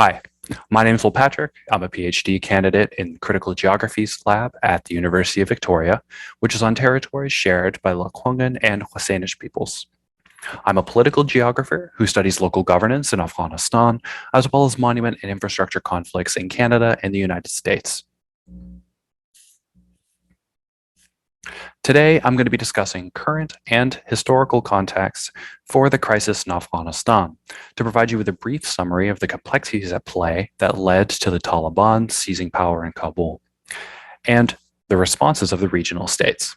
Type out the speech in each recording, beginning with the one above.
Hi, my name is Wil Patrick. I'm a PhD candidate in Critical Geographies Lab at the University of Victoria, which is on territories shared by Lekwungen and Hassanish peoples. I'm a political geographer who studies local governance in Afghanistan, as well as monument and infrastructure conflicts in Canada and the United States. Today, I'm going to be discussing current and historical context for the crisis in Afghanistan to provide you with a brief summary of the complexities at play that led to the Taliban seizing power in Kabul and the responses of the regional states.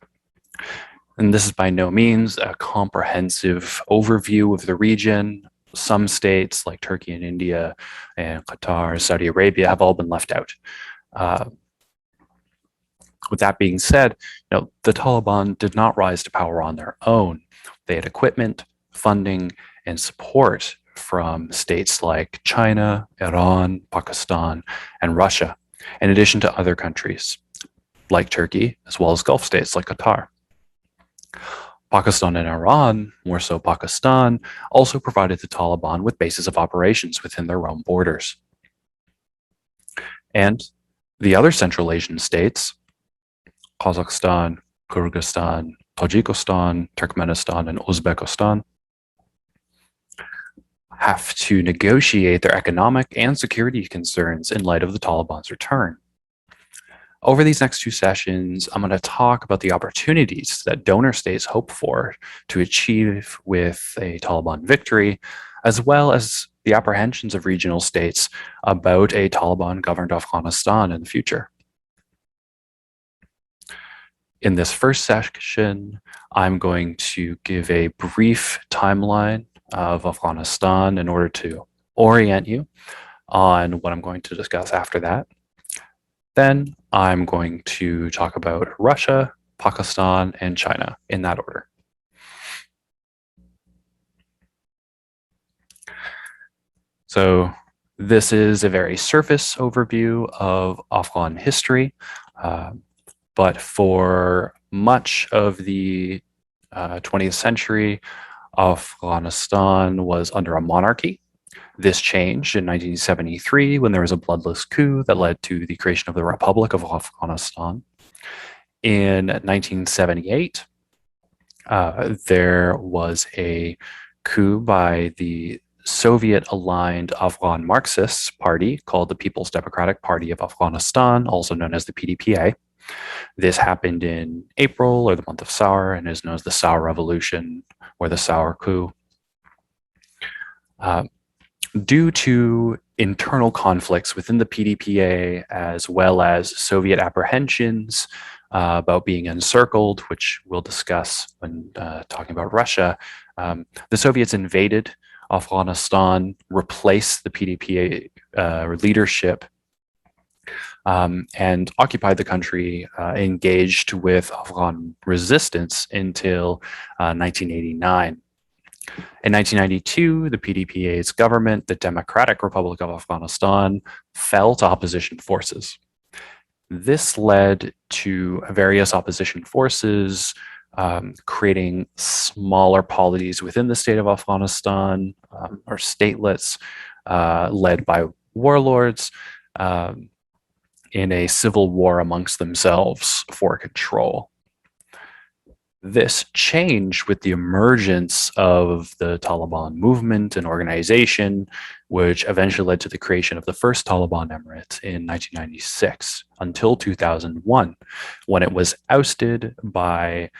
And this is by no means a comprehensive overview of the region. Some states like Turkey and India and Qatar, Saudi Arabia have all been left out. With that being said, the Taliban did not rise to power on their own. They had equipment, funding, and support from states like China, Iran, Pakistan, and Russia, in addition to other countries like Turkey, as well as Gulf states like Qatar. Pakistan and Iran, more so Pakistan, also provided the Taliban with bases of operations within their own borders. And the other Central Asian states, Kazakhstan, Kyrgyzstan, Tajikistan, Turkmenistan, and Uzbekistan, have to negotiate their economic and security concerns in light of the Taliban's return. Over these next two sessions, I'm going to talk about the opportunities that donor states hope for to achieve with a Taliban victory, as well as the apprehensions of regional states about a Taliban-governed Afghanistan in the future. In this first section, I'm going to give a brief timeline of Afghanistan in order to orient you on what I'm going to discuss after that. Then I'm going to talk about Russia, Pakistan, and China in that order. So this is a very surface overview of Afghan history. But for much of the 20th century, Afghanistan was under a monarchy. This changed in 1973 when there was a bloodless coup that led to the creation of the Republic of Afghanistan. In 1978, there was a coup by the Soviet-aligned Afghan Marxist Party called the People's Democratic Party of Afghanistan, also known as the PDPA. This happened in April, or the month of Saur, and is known as the Saur Revolution or the Saur Coup. Due to internal conflicts within the PDPA, as well as Soviet apprehensions about being encircled, which we'll discuss when talking about Russia, the Soviets invaded Afghanistan, replaced the PDPA leadership, and occupied the country, engaged with Afghan resistance until 1989. In 1992, the PDPA's government, the Democratic Republic of Afghanistan, fell to opposition forces. This led to various opposition forces creating smaller polities within the state of Afghanistan, or statelets, led by warlords, in a civil war amongst themselves for control. This changed with the emergence of the Taliban movement and organization, which eventually led to the creation of the first Taliban Emirate in 1996 until 2001, when it was ousted by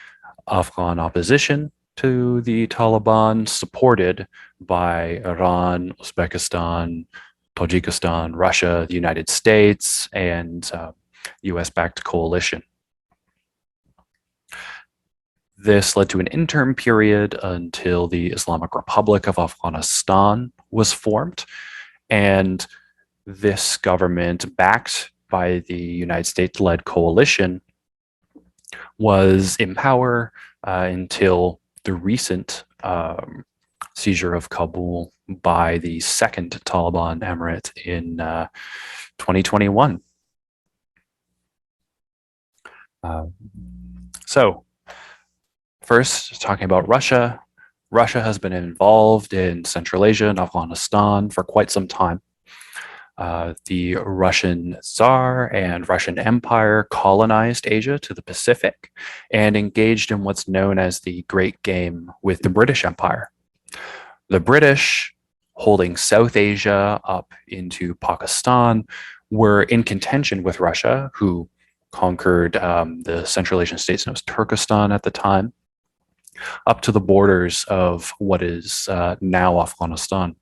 Afghan opposition to the Taliban, supported by Iran, Uzbekistan, Tajikistan, Russia, the United States, and US-backed coalition. This led to an interim period until the Islamic Republic of Afghanistan was formed, and this government, backed by the United States-led coalition, was in power until the recent seizure of Kabul by the second Taliban Emirate in 2021. So, first, talking about Russia. Russia has been involved in Central Asia and Afghanistan for quite some time. The Russian Tsar and Russian Empire colonized Asia to the Pacific and engaged in what's known as the Great Game with the British Empire. The British, holding South Asia up into Pakistan, were in contention with Russia, who conquered the Central Asian states known as Turkestan at the time, up to the borders of what is now Afghanistan.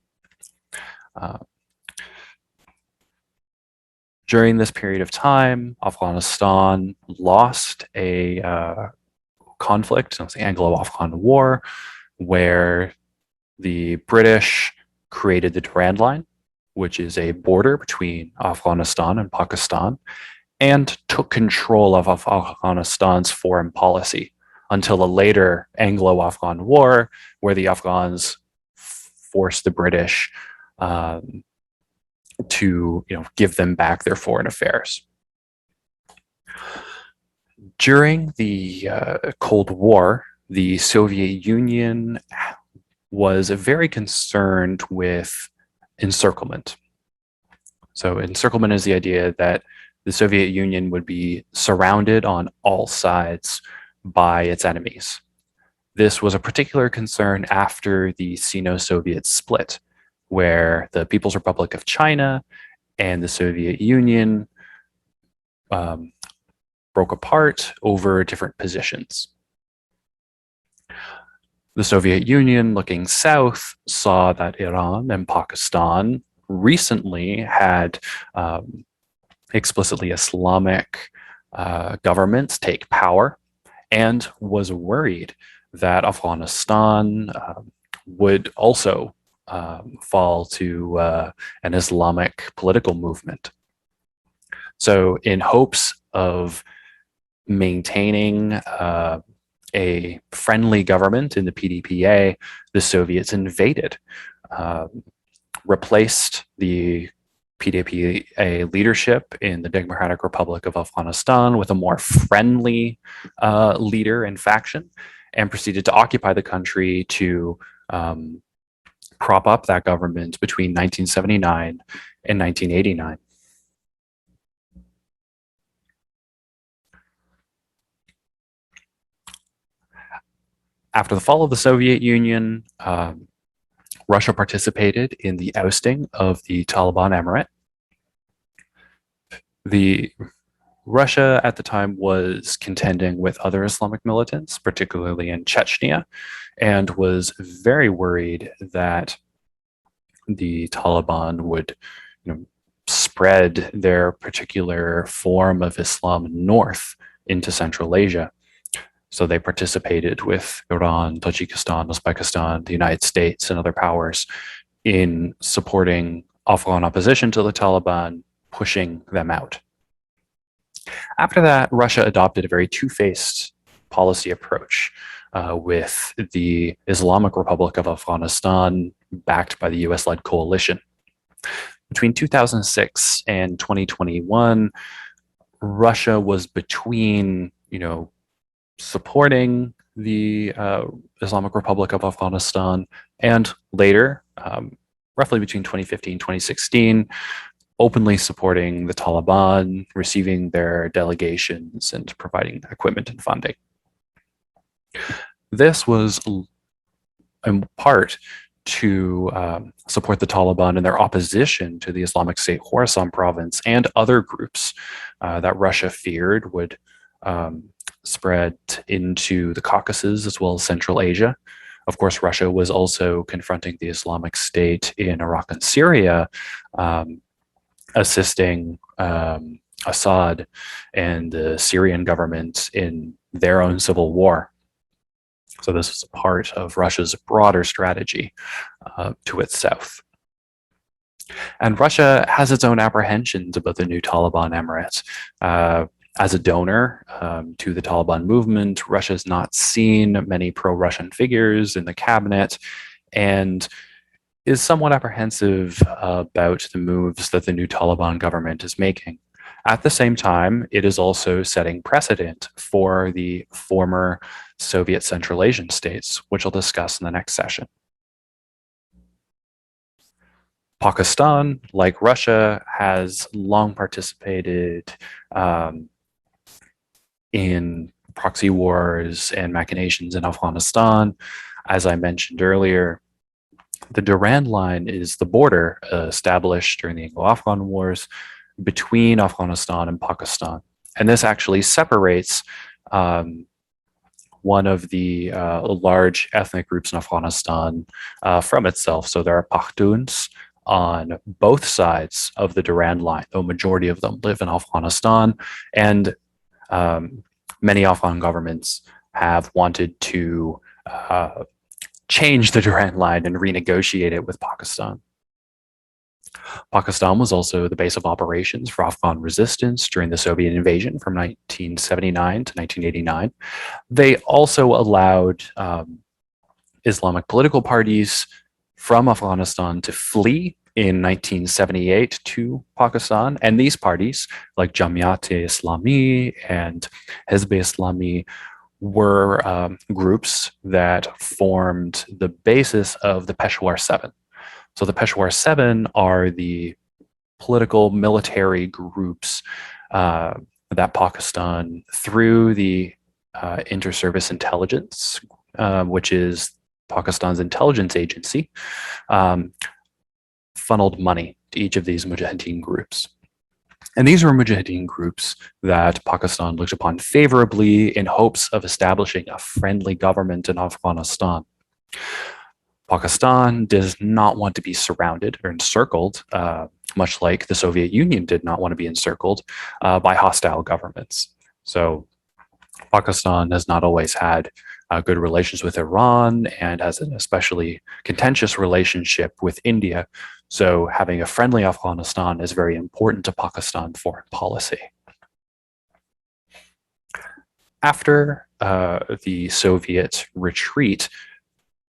During this period of time, Afghanistan lost a conflict, the Anglo-Afghan War, where the British created the Durand Line, which is a border between Afghanistan and Pakistan, and took control of Afghanistan's foreign policy until a later Anglo-Afghan War, where the Afghans forced the British to give them back their foreign affairs. During the Cold War, the Soviet Union was very concerned with encirclement. So encirclement is the idea that the Soviet Union would be surrounded on all sides by its enemies. This was a particular concern after the Sino-Soviet split, where the People's Republic of China and the Soviet Union broke apart over different positions. The Soviet Union, looking south, saw that Iran and Pakistan recently had explicitly Islamic governments take power, and was worried that Afghanistan would also fall to an Islamic political movement. So in hopes of maintaining a friendly government in the PDPA, the Soviets invaded, replaced the PDPA leadership in the Democratic Republic of Afghanistan with a more friendly leader and faction, and proceeded to occupy the country to prop up that government between 1979 and 1989. After the fall of the Soviet Union, Russia participated in the ousting of the Taliban Emirate. Russia at the time was contending with other Islamic militants, particularly in Chechnya, and was very worried that the Taliban would spread their particular form of Islam north into Central Asia. So they participated with Iran, Tajikistan, Uzbekistan, the United States, and other powers in supporting Afghan opposition to the Taliban, pushing them out. After that, Russia adopted a very two-faced policy approach with the Islamic Republic of Afghanistan backed by the US-led coalition. Between 2006 and 2021, Russia was between, supporting the Islamic Republic of Afghanistan, and later, roughly between 2015 and 2016, openly supporting the Taliban, receiving their delegations and providing equipment and funding. This was in part to support the Taliban in their opposition to the Islamic State Khorasan province and other groups that Russia feared would spread into the Caucasus as well as Central Asia. Of course, Russia was also confronting the Islamic State in Iraq and Syria, assisting Assad and the Syrian government in their own civil war. So this was a part of Russia's broader strategy to its south. And Russia has its own apprehensions about the new Taliban Emirate. As a donor to the Taliban movement, Russia has not seen many pro-Russian figures in the cabinet, and is somewhat apprehensive about the moves that the new Taliban government is making. At the same time, it is also setting precedent for the former Soviet Central Asian states, which I'll discuss in the next session. Pakistan, like Russia, has long participated in proxy wars and machinations in Afghanistan. As I mentioned earlier, the Durand Line is the border established during the Anglo-Afghan Wars between Afghanistan and Pakistan. And this actually separates one of the large ethnic groups in Afghanistan from itself. So there are Pashtuns on both sides of the Durand Line, though a majority of them live in Afghanistan. And many Afghan governments have wanted to change the Durand Line and renegotiate it with Pakistan. Pakistan was also the base of operations for Afghan resistance during the Soviet invasion from 1979 to 1989. They also allowed Islamic political parties from Afghanistan to flee in 1978 to Pakistan. And these parties, like Jamiat-e-Islami and Hizb-e-Islami, were groups that formed the basis of the Peshawar Seven. So the Peshawar Seven are the political military groups that Pakistan, through the Inter-Service Intelligence, which is Pakistan's intelligence agency, funneled money to each of these mujahideen groups. And these were mujahideen groups that Pakistan looked upon favorably in hopes of establishing a friendly government in Afghanistan. Pakistan does not want to be surrounded or encircled, much like the Soviet Union did not want to be encircled by hostile governments. So Pakistan has not always had good relations with Iran and has an especially contentious relationship with India. So having a friendly Afghanistan is very important to Pakistan foreign policy. After the Soviet retreat,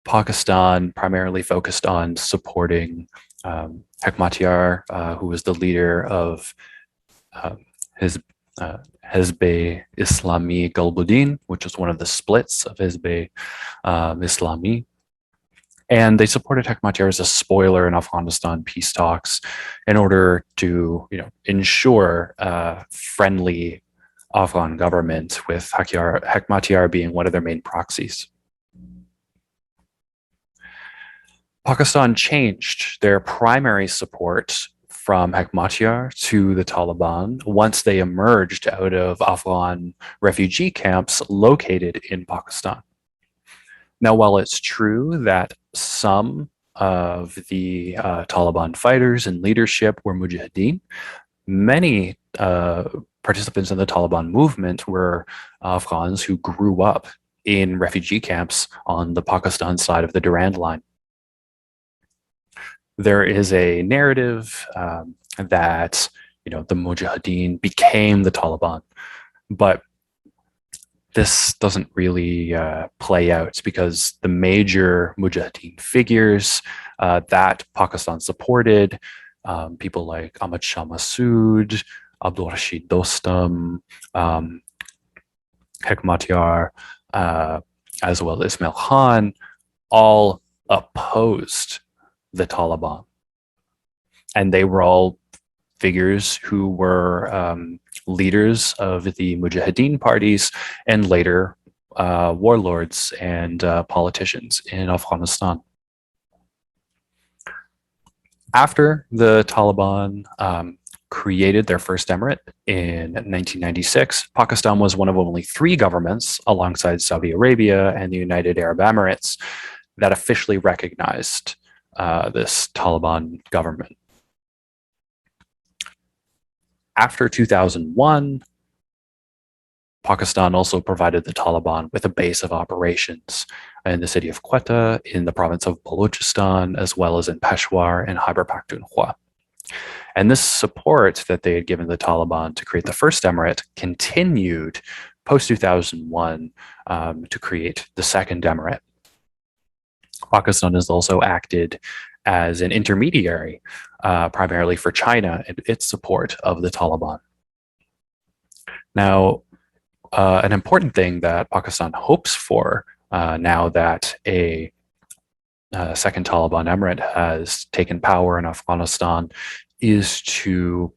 Pakistan primarily focused on supporting Hekmatyar, who was the leader of Hizb-e-Islami Gulbuddin, which was one of the splits of Hizb-e-Islami. And they supported Hekmatyar as a spoiler in Afghanistan peace talks in order to, ensure friendly Afghan government, with Hekmatyar being one of their main proxies. Pakistan changed their primary support from Hekmatyar to the Taliban once they emerged out of Afghan refugee camps located in Pakistan. Now, while it's true that some of the Taliban fighters and leadership were mujahideen, many participants in the Taliban movement were Afghans who grew up in refugee camps on the Pakistan side of the Durand Line. There is a narrative that the Mujahideen became the Taliban, but this doesn't really play out because the major Mujahideen figures that Pakistan supported, people like Ahmad Shah Massoud, Abdul Rashid Dostum, Hekmatyar, as well as Ismail Khan, all opposed the Taliban. And they were all figures who were leaders of the Mujahideen parties and later warlords and politicians in Afghanistan. After the Taliban created their first emirate in 1996, Pakistan was one of only 3 governments, alongside Saudi Arabia and the United Arab Emirates, that officially recognized this Taliban government. After 2001, Pakistan also provided the Taliban with a base of operations in the city of Quetta, in the province of Balochistan, as well as in Peshawar and Khyber Pakhtunkhwa. And this support that they had given the Taliban to create the first emirate continued post-2001 to create the second emirate. Pakistan has also acted as an intermediary, primarily for China and its support of the Taliban. Now, an important thing that Pakistan hopes for now that a second Taliban emirate has taken power in Afghanistan is to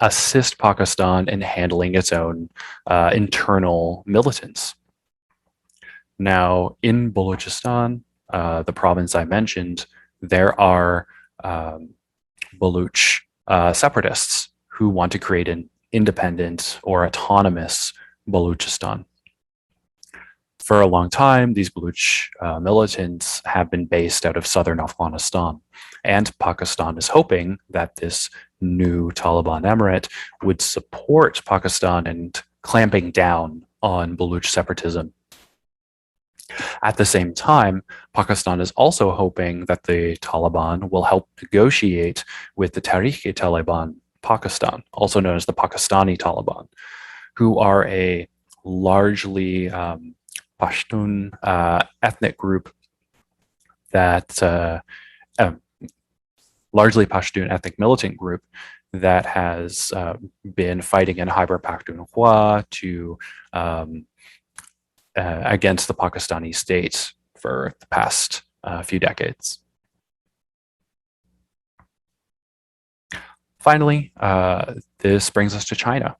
assist Pakistan in handling its own internal militants. Now, in Balochistan, the province I mentioned, there are Baluch separatists who want to create an independent or autonomous Balochistan. For a long time, these Baluch militants have been based out of southern Afghanistan, and Pakistan is hoping that this new Taliban emirate would support Pakistan in clamping down on Baluch separatism. At the same time, Pakistan is also hoping that the Taliban will help negotiate with the Tehrik-e-Taliban Pakistan, also known as the Pakistani Taliban, who are a largely Pashtun ethnic group that largely Pashtun ethnic militant group that has been fighting in Khyber Pakhtunkhwa to against the Pakistani state for the past few decades. Finally, this brings us to China.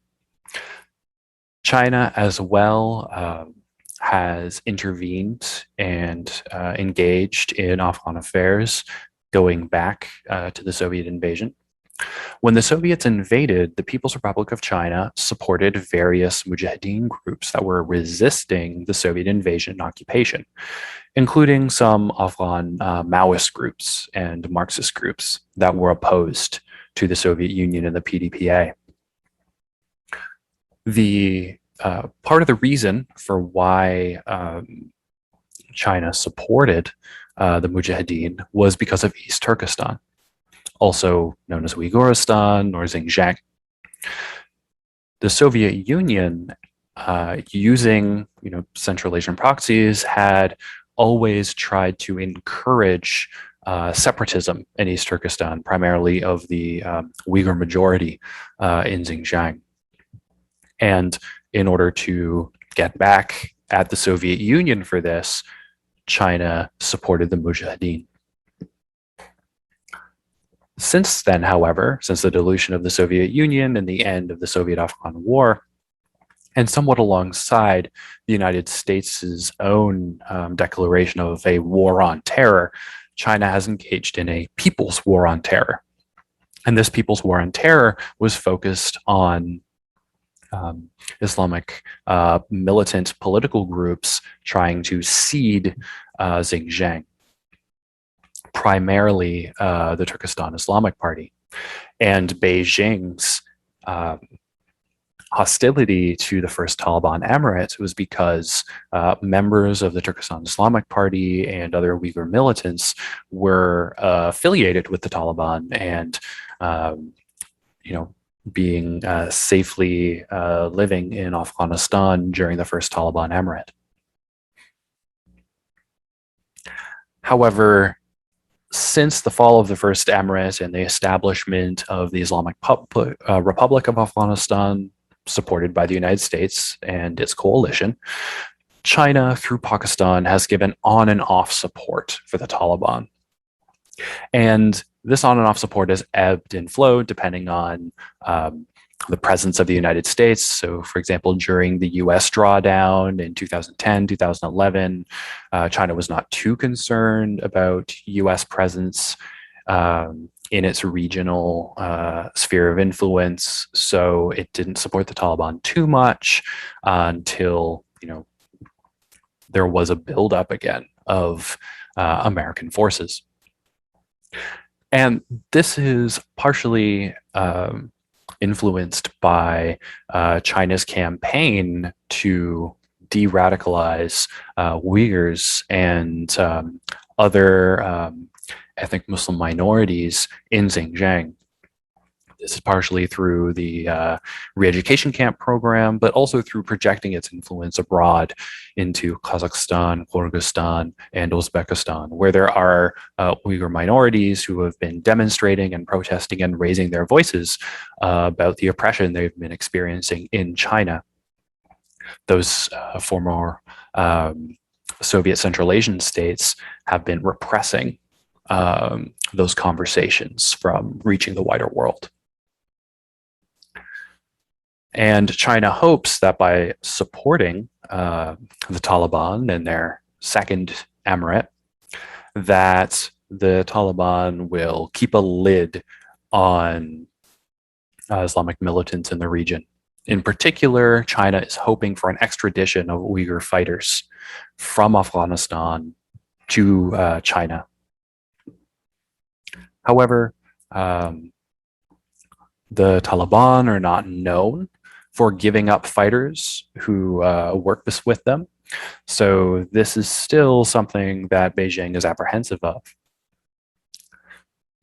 China as well has intervened and engaged in Afghan affairs going back to the Soviet invasion. When the Soviets invaded, the People's Republic of China supported various mujahideen groups that were resisting the Soviet invasion and occupation, including some Afghan Maoist groups and Marxist groups that were opposed to the Soviet Union and the PDPA. The part of the reason for why China supported the mujahideen was because of East Turkestan, also known as Uyghuristan or Xinjiang. The Soviet Union, using Central Asian proxies, had always tried to encourage separatism in East Turkestan, primarily of the Uyghur majority in Xinjiang. And in order to get back at the Soviet Union for this, China supported the mujahideen. Since then, however, since the dilution of the Soviet Union and the end of the Soviet-Afghan War, and somewhat alongside the United States' own declaration of a war on terror, China has engaged in a people's war on terror. And this people's war on terror was focused on Islamic militant political groups trying to cede Xinjiang, primarily the Turkestan Islamic Party. And Beijing's hostility to the first Taliban emirate was because members of the Turkestan Islamic Party and other Uyghur militants were affiliated with the Taliban and, being safely living in Afghanistan during the first Taliban emirate. However, since the fall of the First Emirate and the establishment of the Islamic Republic of Afghanistan, supported by the United States and its coalition, China, through Pakistan, has given on and off support for the Taliban. And this on and off support has ebbed and flowed depending on the presence of the United States. So, for example, during the US drawdown in 2010, 2011, China was not too concerned about US presence in its regional sphere of influence. So it didn't support the Taliban too much until, there was a buildup again of American forces. And this is partially influenced by China's campaign to de-radicalize Uyghurs and other ethnic Muslim minorities in Xinjiang. This is partially through the re-education camp program, but also through projecting its influence abroad into Kazakhstan, Kyrgyzstan, and Uzbekistan, where there are Uyghur minorities who have been demonstrating and protesting and raising their voices about the oppression they've been experiencing in China. Those former Soviet Central Asian states have been repressing those conversations from reaching the wider world. And China hopes that by supporting the Taliban in their second emirate, that the Taliban will keep a lid on Islamic militants in the region. In particular, China is hoping for an extradition of Uyghur fighters from Afghanistan to China. However, the Taliban are not known for giving up fighters who work with them. So this is still something that Beijing is apprehensive of.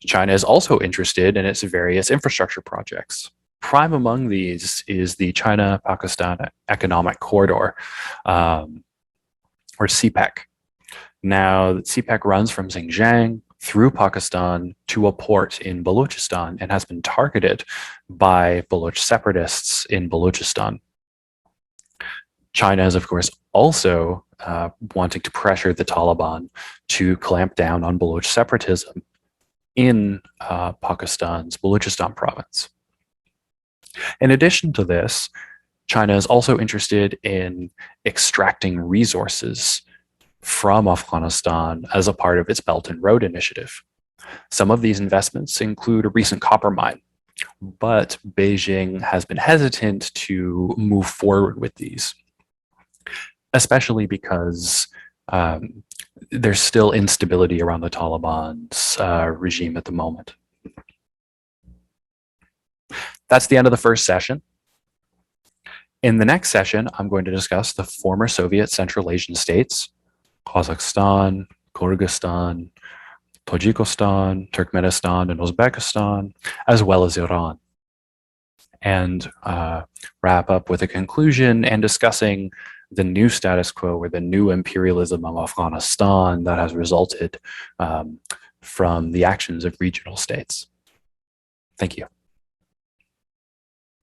China is also interested in its various infrastructure projects. Prime among these is the China-Pakistan Economic Corridor, or CPEC. Now, CPEC runs from Xinjiang through Pakistan to a port in Balochistan and has been targeted by Baloch separatists in Balochistan. China is, of course, also wanting to pressure the Taliban to clamp down on Baloch separatism in Pakistan's Balochistan province. In addition to this, China is also interested in extracting resources from Afghanistan as a part of its Belt and Road Initiative. Some of these investments include a recent copper mine, but Beijing has been hesitant to move forward with these, especially because there's still instability around the Taliban's regime at the moment. That's the end of the first session. In the next session, I'm going to discuss the former Soviet Central Asian states, Kazakhstan, Kyrgyzstan, Tajikistan, Turkmenistan, and Uzbekistan, as well as Iran. And wrap up with a conclusion and discussing the new status quo or the new imperialism of Afghanistan that has resulted from the actions of regional states. Thank you.